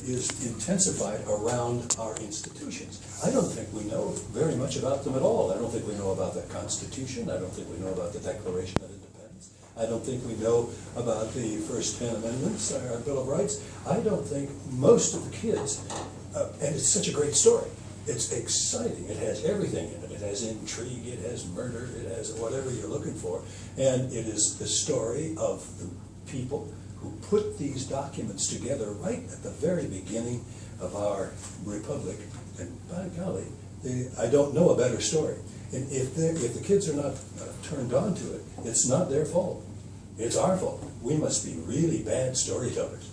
is intensified around our institutions. I don't think we know very much about them at all. I don't think we know about the Constitution. I don't think we know about the Declaration of Independence. I don't think we know about the first 10 amendments, our Bill of Rights. I don't think most of the kids, and it's such a great story. It's exciting. It has everything in it. It has intrigue, it has murder, it has whatever you're looking for. And it is the story of the people who put these documents together right at the very beginning of our republic. And by golly, I don't know a better story. And if the kids are not turned on to it, it's not their fault. It's our fault. We must be really bad storytellers.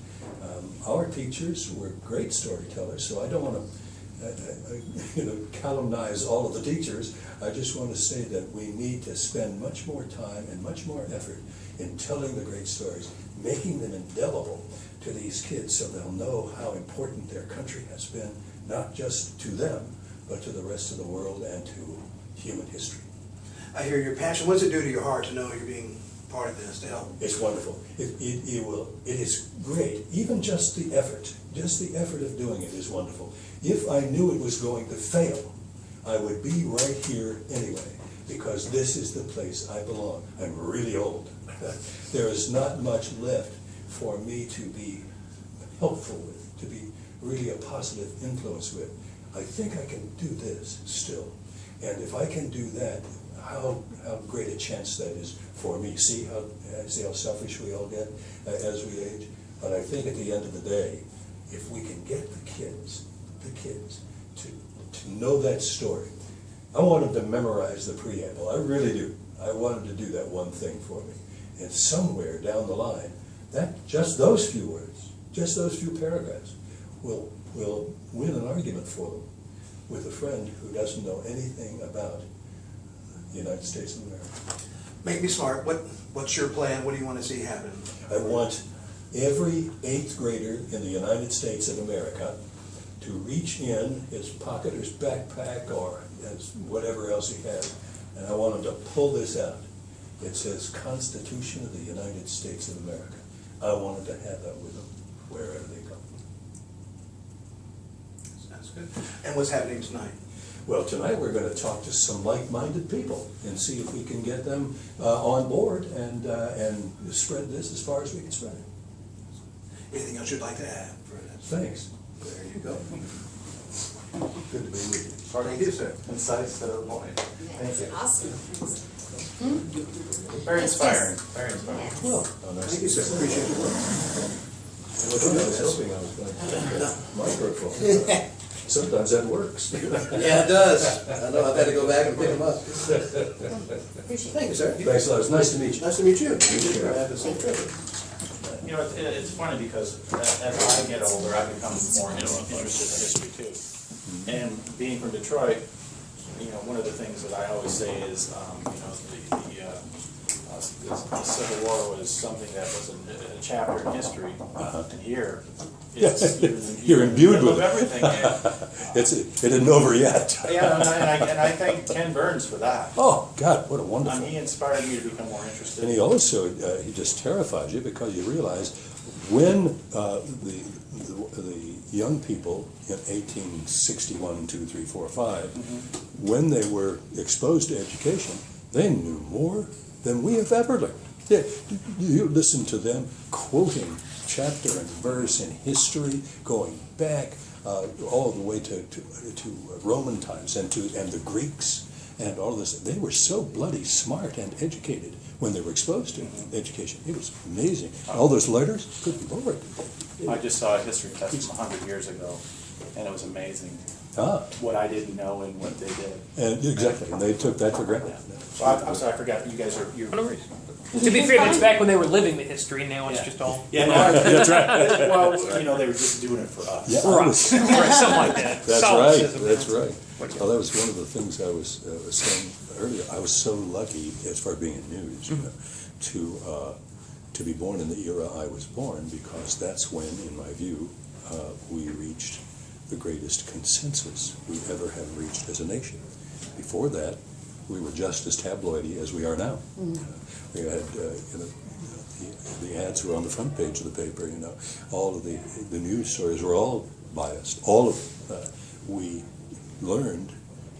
Our teachers were great storytellers, so I don't want to calumnize all of the teachers. I just want to say that we need to spend much more time and much more effort in telling the great stories, making them indelible to these kids so they'll know how important their country has been, not just to them, but to the rest of the world and to human history. I hear your passion. What does it do to your heart to know you're being part of this to help? It's wonderful. It is great. Even just the effort of doing it is wonderful. If I knew it was going to fail, I would be right here anyway, because this is the place I belong. I'm really old. There is not much left for me to be helpful with, to be really a positive influence with. I think I can do this still. And if I can do that, how great a chance that is for me. See how selfish we all get as we age? But I think at the end of the day, if we can get the kids to know that story. I want them to memorize the preamble. I really do. I want them to do that one thing for me. And somewhere down the line, that just those few words, just those few paragraphs, will win an argument for them with a friend who doesn't know anything about the United States of America. Make me smart. What's your plan? What do you want to see happen? I want every 8th grader in the United States of America to reach in his pocket or his backpack or whatever else he has, and I want him to pull this out. It says Constitution of the United States of America. I want him to have that with them wherever they go. Sounds good. And what's happening tonight? Well, tonight we're going to talk to some like-minded people and see if we can get them on board and spread this as far as we can spread it. Anything else you'd like to add? Thanks. There you go. Good to be with you. Thank you, sir. Concise to the point. Thank you. Awesome. Very inspiring. Very inspiring. Well, nice. Thank you, sir. Appreciate your work. I was hoping I was going to get the microphone. Sometimes that works. Yeah, it does. I know. I've had to go back and pick them up. Thank you, sir. Thanks a lot. It's nice to meet you. Nice to meet you. Have the same trip. You know, it's funny because as I get older, I become more interested in history too. And being from Detroit, you know, one of the things that I always say is, you know, the Civil War was something that was a chapter in history, and here it's you're imbued with everything. It isn't over yet. Yeah, and I thank Ken Burns for that. Oh God, what a wonderful! He inspired me to become more interested. And he also he just terrifies you because you realize when the young people in 1861, 2, 3, 4, 5, when they were exposed to education, they knew more than we have ever learned. You listen to them quoting chapter and verse in history, going back all the way to Roman times and the Greeks and all this. They were so bloody smart and educated when they were exposed to education. It was amazing. All those letters, good Lord. I just saw a history test from 100 years ago, and it was amazing. What I didn't know and what they did. And exactly, and they took that for granted. So I'm sorry, I forgot. You guys are. No worries. To be fair, it's back when they were living the history. Now it's just all. Yeah, no, That's right. well, you know, they were just doing it for us. Yeah, right, something like that. That's Solipsism. right. That's right. Well, that was one of the things I was saying earlier. I was so lucky, as far as being in news, you know, to be born in the era I was born, because that's when, in my view, we reached the greatest consensus we ever have reached as a nation. Before that, we were just as tabloidy as we are now. We had the ads were on the front page of the paper, you know. All of the news stories were all biased. All of we learned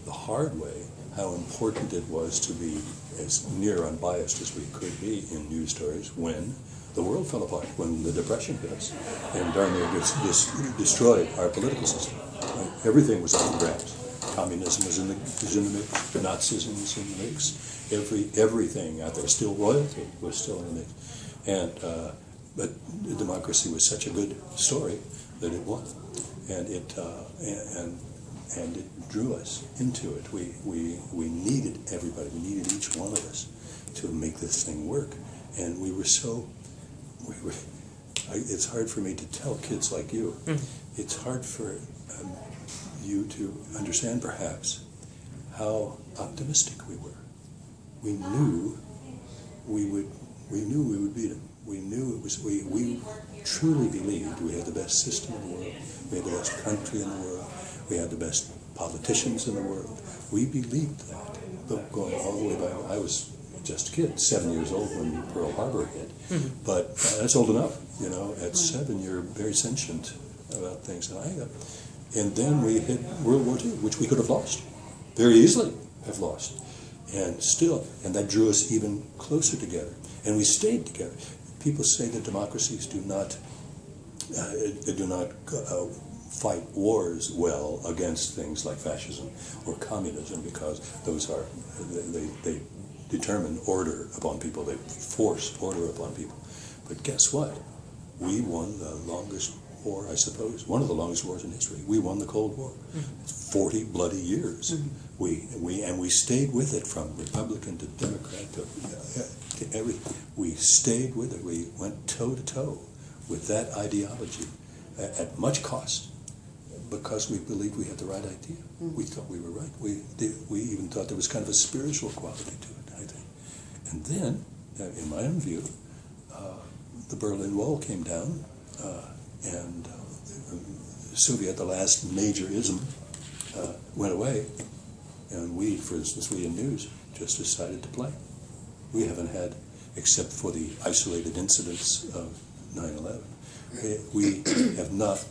the hard way how important it was to be as near unbiased as we could be in news stories when the world fell apart, when the Depression hit us, and darn near destroyed our political system. Right? Everything was up for grabs. Communism was in the mix. Nazism was in the mix. Everything out there, still royalty was still in the mix. And but democracy was such a good story that it won, and it drew us into it. We needed everybody. We needed each one of us to make this thing work, and we were. It's hard for me to tell kids like you. It's hard for you to understand, perhaps, how optimistic we were. We knew we would beat them. We knew it was. We truly believed we had the best system in the world. We had the best country in the world. We had the best politicians in the world. We believed that. But going all the way back, I was just a kid, 7 years old when Pearl Harbor hit. But that's old enough, you know. At 7, you're very sentient about things. And then we hit World War II, which we could have lost, very easily have lost. And still, and that drew us even closer together. And we stayed together. People say that democracies do not fight wars well against things like fascism or communism, because those are, they determine order upon people, they force order upon people. But guess what? We won the longest war, I suppose, one of the longest wars in history. We won the Cold War. 40 bloody years. We stayed with it, from Republican to Democrat to we stayed with it. We went toe to toe with that ideology at much cost, because we believed we had the right idea. We thought we were right. We even thought there was kind of a spiritual quality to it, I think. And then, in my own view, the Berlin Wall came down, and Soviet, the last major ism, went away, and we, for instance, we in news, just decided to play. We haven't had, except for the isolated incidents of 9/11, we have not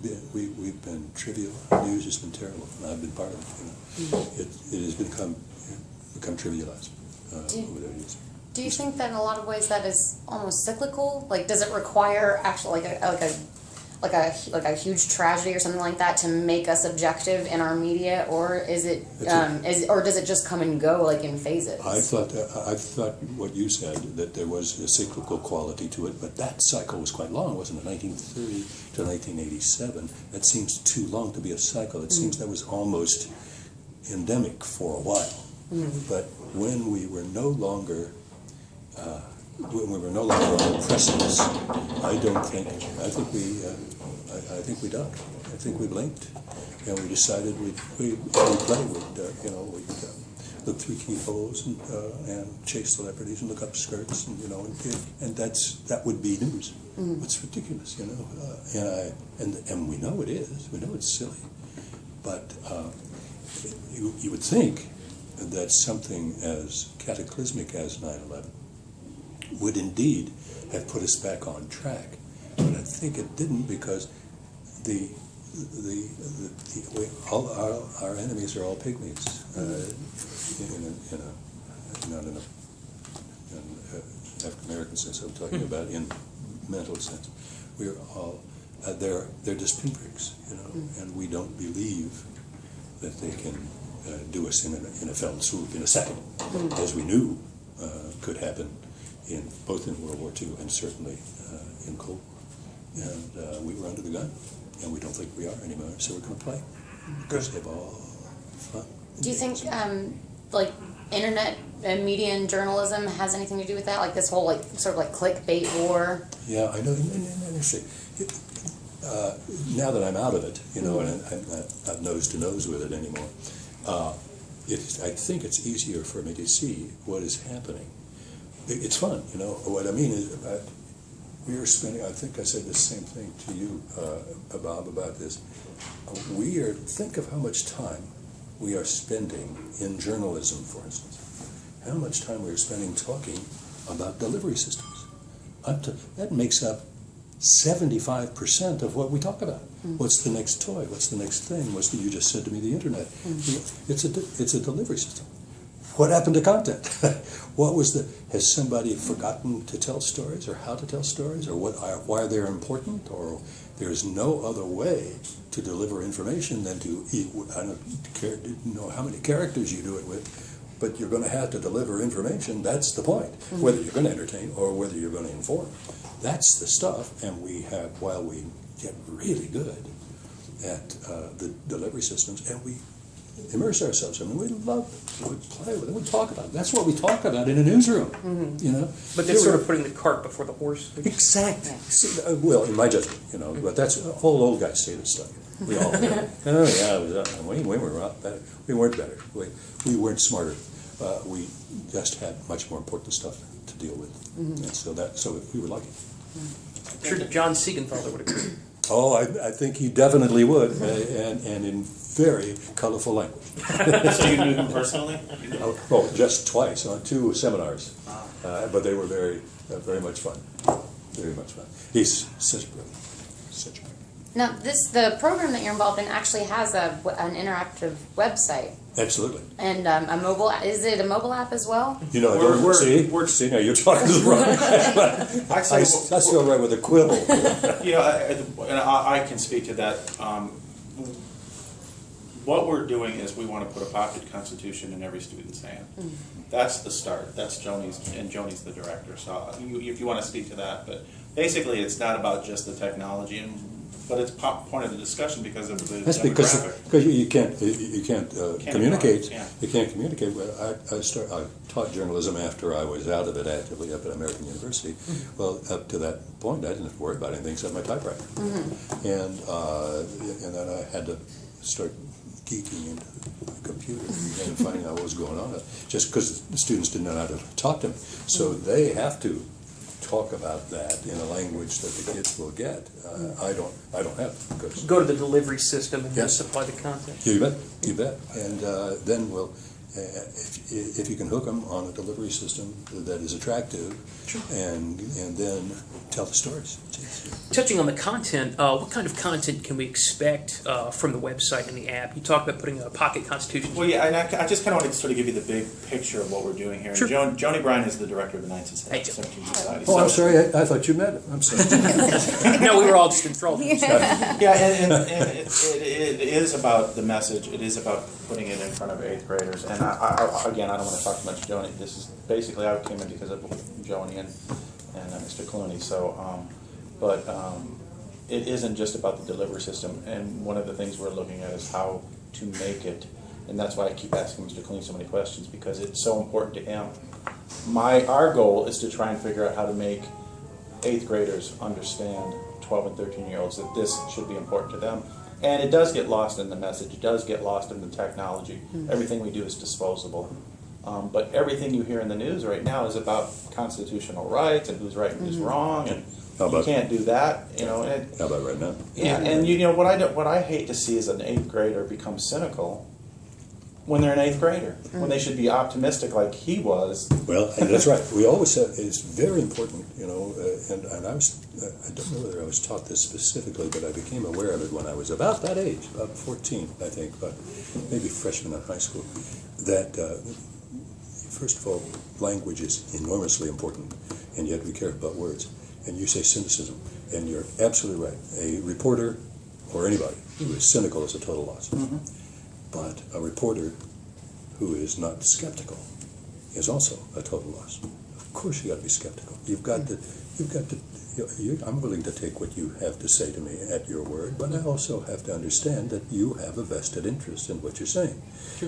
been, we've been trivial. News has been terrible, and I've been part of it. You know. It has become trivialized over the years. Do you think that in a lot of ways that is almost cyclical? Like, does it require actually like a huge tragedy or something like that to make us objective in our media, or is it or does it just come and go like in phases? I thought what you said, that there was a cyclical quality to it, but that cycle was quite long, wasn't it? 1930 to 1987. That seems too long to be a cycle. It seems that was almost endemic for a while. But when we were no longer on the precipice, I think we ducked. I think we blinked, and we decided we'd play. We'd look through keyholes and chase celebrities and look up skirts, and and that would be news. It's ridiculous, and we know it is. We know it's silly, but you would think that something as cataclysmic as 9/11 would indeed have put us back on track, but I think it didn't, because all our enemies are all pygmies. Not in an African American sense. I'm talking about in mental sense. We're all they're just pinpricks, and we don't believe that they can do us in a fell swoop in a second, as we knew could happen both in World War II and certainly in Cold War. And we were under the gun, and we don't think we are anymore, so we're going to play, because they've all fun. Do you think like internet and media and journalism has anything to do with that, like this whole sort of clickbait war? Yeah, I know. Interesting. Now that I'm out of it, and I'm not nose to nose with it anymore, I think it's easier for me to see what is happening. It's fun, What I mean is, we are spending, I think I said the same thing to you, Bob, about this. Think of how much time we are spending in journalism, for instance. How much time we are spending talking about delivery systems. that makes up 75% of what we talk about. What's the next toy? What's the next thing? You just said to me, the internet. It's a delivery system. What happened to content? Has somebody forgotten to tell stories, or how to tell stories, or why they're important, or there's no other way to deliver information than to eat? I don't know how many characters you do it with, but you're going to have to deliver information. That's the point. Whether you're going to entertain or whether you're going to inform. That's the stuff, and while we get really good at the delivery systems, and we immerse ourselves in them, we love it, we play with it, we talk about it. That's what we talk about in a newsroom, you know. But that's sort of putting the cart before the horse. Exactly. Well, in my judgment, you know, but that's all old guys say this stuff. We all do. Oh yeah, we weren't better. We weren't smarter. We just had much more important stuff to deal with, and so we were lucky. I'm sure John Siegenthaler would agree. Oh, I think he definitely would, and in very colorful language. So you knew him personally? Oh, just twice on 2 seminars, but they were very much fun. Very much fun. He's such a brother. Such a brother. Now, the program that you're involved in actually has an interactive website. Absolutely. And a mobile, is it a mobile app as well? You know, see, now you're talking to the wrong. I still write with a quibble. You know, and I can speak to that. What we're doing is we want to put a pocket constitution in every student's hand. That's the start. That's Joni's the director. So if you want to speak to that, but basically it's not about just the technology, but it's point of the discussion because of the That's demographic. because you can't communicate. Yeah. You can't communicate. I taught journalism after I was out of it actively up at American University. Well, up to that point, I didn't have to worry about anything except my typewriter, and then I had to start geeking into the computer and finding out what was going on. Just because the students didn't know how to talk to me, so they have to talk about that in a language that the kids will get. I don't have to. Because Go to the delivery system and then Yes. supply the content. you bet. And then we'll, if you can hook them on a delivery system that is attractive, and then tell the stories. Touching on the content, what kind of content can we expect from the website and the app? You talked about putting a pocket constitution. Well, yeah, and I just kind of wanted to sort of give you the big picture of what we're doing here. Sure. Joni Bryan is the director of the Ninth Hey, Joe. Society. Oh, I'm sorry. I thought you met him. I'm sorry. No, we were all just enthralled. Yeah, and it is about the message. It is about putting it in front of 8th graders. And again, I don't want to talk too much Joni. This is basically, I came in because of Joni and Mr. Clooney. So, it isn't just about the delivery system. And one of the things we're looking at is how to make it. And that's why I keep asking Mr. Clooney so many questions, because it's so important to him. Our goal is to try and figure out how to make 8th graders understand 12 and 13-year-olds that this should be important to them. And it does get lost in the message. It does get lost in the technology. Everything we do is disposable. But everything you hear in the news right now is about constitutional rights and who's right and who's wrong, and you can't do that. You know. How about right now? Yeah, and you know what I hate to see is an 8th grader become cynical when they're an 8th grader, when they should be optimistic like he was. Well, and that's right. We always said it's very important, you know, and I don't know whether I was taught this specifically, but I became aware of it when I was about that age, about 14, I think, but maybe freshman in high school, that first of all, language is enormously important, and you have to be careful about words. And you say cynicism, and you're absolutely right. A reporter or anybody who is cynical is a total loss. But a reporter who is not skeptical is also a total loss. Of course, you got to be skeptical. You've got to. I'm willing to take what you have to say to me at your word, but I also have to understand that you have a vested interest in what you're saying,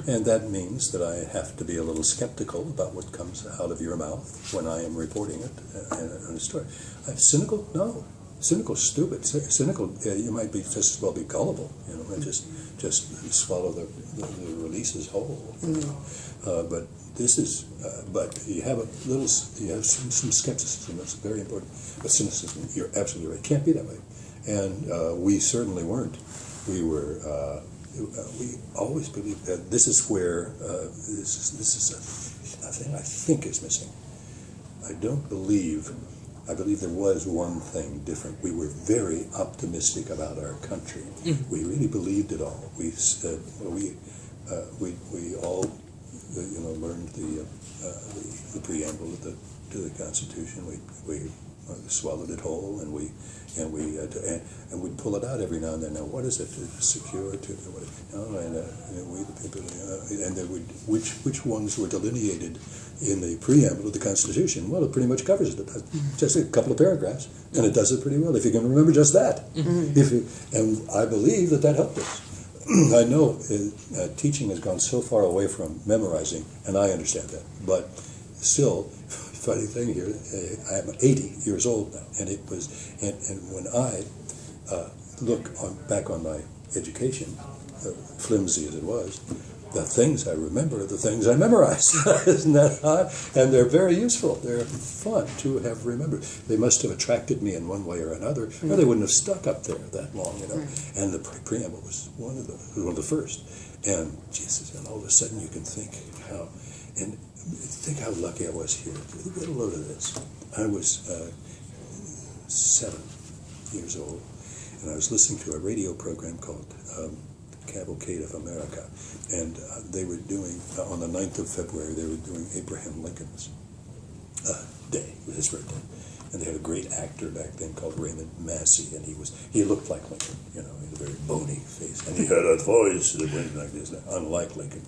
and that means that I have to be a little skeptical about what comes out of your mouth when I am reporting it in a story. Cynical? No. Cynical, stupid. Cynical, you might be just as well be gullible, you know, and just swallow the releases whole. But this is, but you have some skepticism. That's very important. But cynicism, you're absolutely right. It can't be that way. And we certainly weren't. We were. We always believed that this is where this is a thing I think is missing. I don't believe I believe there was one thing different. We were very optimistic about our country. We really believed it all. We all learned the preamble to the Constitution. We swallowed it whole, and we'd pull it out every now and then. Now, what is it? Secure to what? We the people, and there would which ones were delineated in the preamble of the Constitution. Well, it pretty much covers it. Just a couple of paragraphs, and it does it pretty well if you can remember just that. And I believe that helped us. I know teaching has gone so far away from memorizing, and I understand that, but still. Funny thing here, I'm 80 years old now, and when I look back on my education, flimsy as it was, the things I remember are the things I memorized. Isn't that odd? And they're very useful. They're fun to have remembered. They must have attracted me in one way or another, or they wouldn't have stuck up there that long, And the preamble was one of the first. And Jesus, and all of a sudden you can think how, and think how lucky I was here. Get a load of this. I was 7 years old, and I was listening to a radio program called Cavalcade of America, and they were doing, on the 9th of February, they were doing Abraham Lincoln's day, his birthday. And they had a great actor back then called Raymond Massey, and he looked like Lincoln, he had a very bony face, and he had a voice that went like this, unlike Lincoln.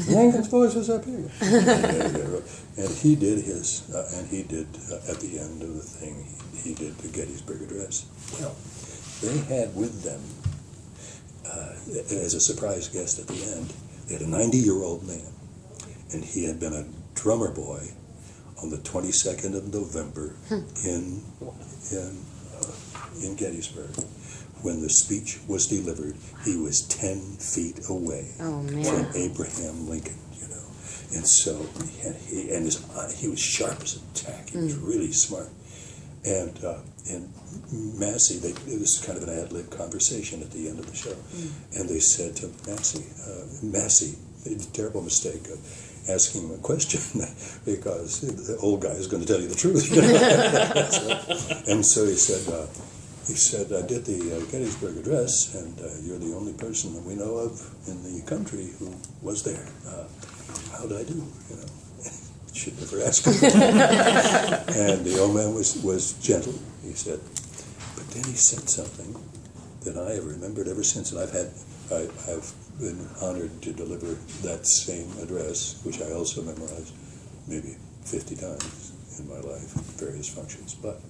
Lincoln's voice was up here. And he did at the end of the thing, he did the Gettysburg Address. Well, they had with them, as a surprise guest at the end, they had a 90-year-old man, and he had been a drummer boy on the 22nd of November in Gettysburg. When the speech was delivered, he was 10 feet away from Abraham Lincoln, And so he was sharp as a tack. He was really smart. And Massey, it was kind of an ad-lib conversation at the end of the show. And they said to Massey, made a terrible mistake of asking him a question because the old guy is going to tell you the truth. And so he said, I did the Gettysburg Address, and you're the only person that we know of in the country who was there. How did I do? Should never ask him. And the old man was gentle. He said, but then he said something that I have remembered ever since, and I've been honored to deliver that same address, which I also memorized maybe 50 times in my life, various functions. But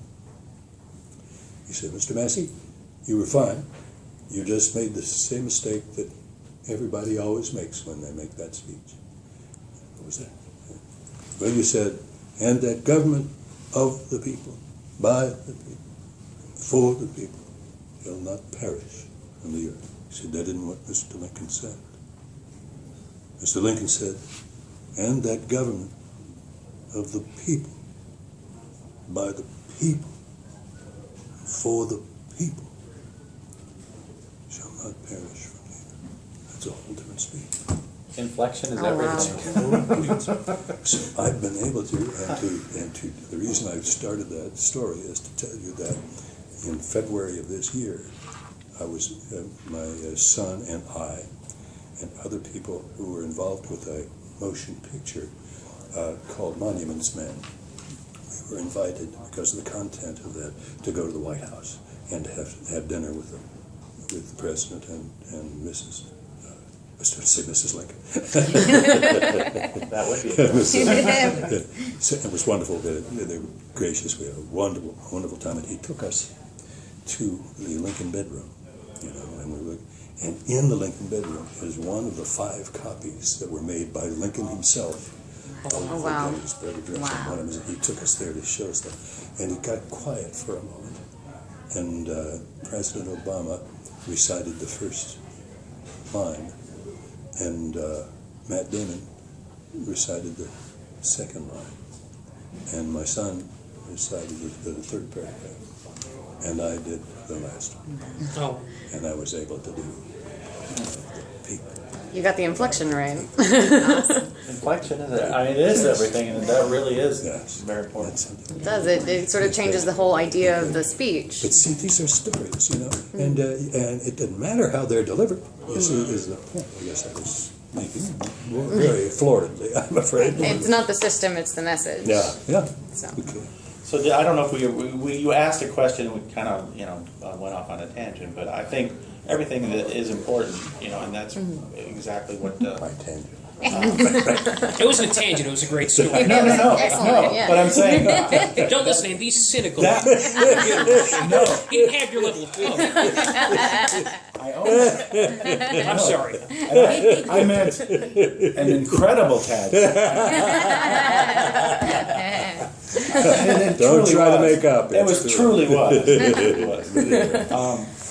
he said, Mr. Massey, you were fine. You just made the same mistake that everybody always makes when they make that speech. What was that? Well, you said, and that government of the people, by the people, for the people, shall not perish from the earth. He said, that isn't what Mr. Lincoln said. Mr. Lincoln said, and that government of the people, by the people, for the people, shall not perish from the earth. That's a whole different speech. Inflection is everything. So I've been able to, the reason I've started that story is to tell you that in February of this year, I was, my son and I, and other people who were involved with a motion picture called Monuments Men. We were invited, because of the content of that, to go to the White House and to have dinner with the President and Mrs. I was going to say Mrs. Lincoln. That would be It was wonderful. They were gracious. We had a wonderful, wonderful time. And he took us to the Lincoln bedroom, and in the Lincoln bedroom is one of the 5 copies that were made by Lincoln himself of the Gettysburg Address. Wow. And he took us there to show us that. And it got quiet for a moment. And President Obama recited the first line, and Matt Damon recited the second line, and my son recited the third paragraph, and I did the last one. And I was able to do the people. You got the inflection right. Inflection is it? I mean, it is everything, and that really is Yes. very important. It does. It sort of changes the whole idea of the speech. But see, these are stories, you know, and it doesn't matter how they're delivered. Is the point? I guess I was making very floridly, I'm afraid. It's not the system; it's the message. Yeah, yeah. So. Okay. So I don't know if you asked a question and we kind of went off on a tangent, but I think everything that is important, and that's exactly what. My tangent. It wasn't a tangent. It was a great story. No. Excellent, yeah. But I'm saying Don't listen to him. He's cynical. no. He didn't have your level of tone. I own it. I'm sorry. I meant an incredible tangent. Don't try to make up. It was truly was.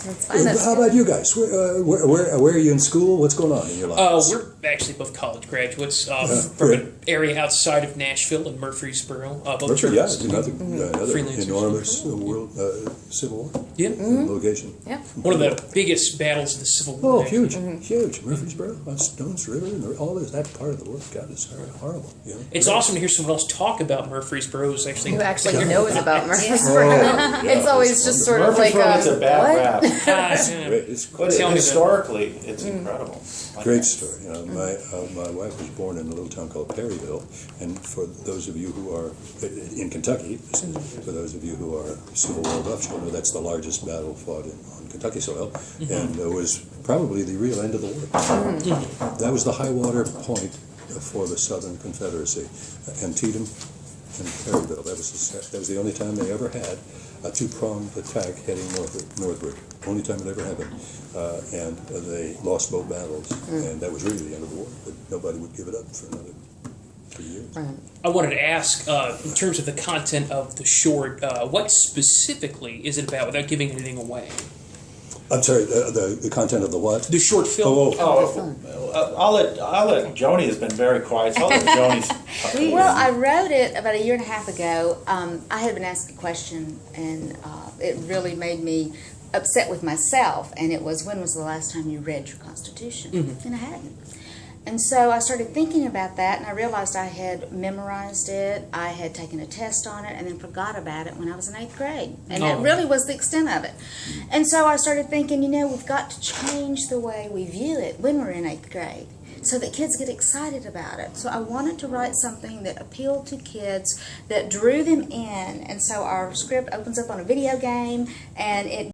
It's fine. That's How about you guys? Where are you in school? What's going on in your lives? We're actually both college graduates from good. an area outside of Nashville in Murfreesboro. Both Murphy, yeah, journalists. another Freelancers. enormous world Civil War Yeah. location. yeah. One of the biggest battles of the Civil War. Oh, actually. huge. Murfreesboro, on Stones River, and all this, that part of the world. God, it's horrible. You know? It's awesome to hear someone else talk about Murfreesboro. Who Who knows about Murfreesboro? yeah, It's always just sort of like Murfreesboro gets a bad what? rap, Great. It's but Tell me historically, it's incredible. great story. You know, my wife was born in a little town called Perryville, and for those of you who are in Kentucky, for those of you who are Civil War buffs, you know that's the largest battle fought on Kentucky soil, and it was probably the real end of the war. That was the high water point for the Southern Confederacy, Antietam and Perryville. That was the only time they ever had a two-pronged attack heading northward. Only time it ever happened. And they lost both battles, and that was really the end of the war. But nobody would give it up for another 3 years. I wanted to ask, in terms of the content of the short, what specifically is it about without giving anything away? I'm sorry, the content of the what? The short film. I'll let Joni has been very quiet. So I'll let Joni's. Well, I wrote it about a year and a half ago. I had been asked a question, and it really made me upset with myself. And it was, when was the last time you read your Constitution? And I hadn't. And so I started thinking about that, and I realized I had memorized it, I had taken a test on it, and then forgot about it when I was in 8th grade. And that really was the extent of it. And so I started thinking, we've got to change the way we view it when we're in 8th grade, so that kids get excited about it. So I wanted to write something that appealed to kids, that drew them in. And so our script opens up on a video game, and it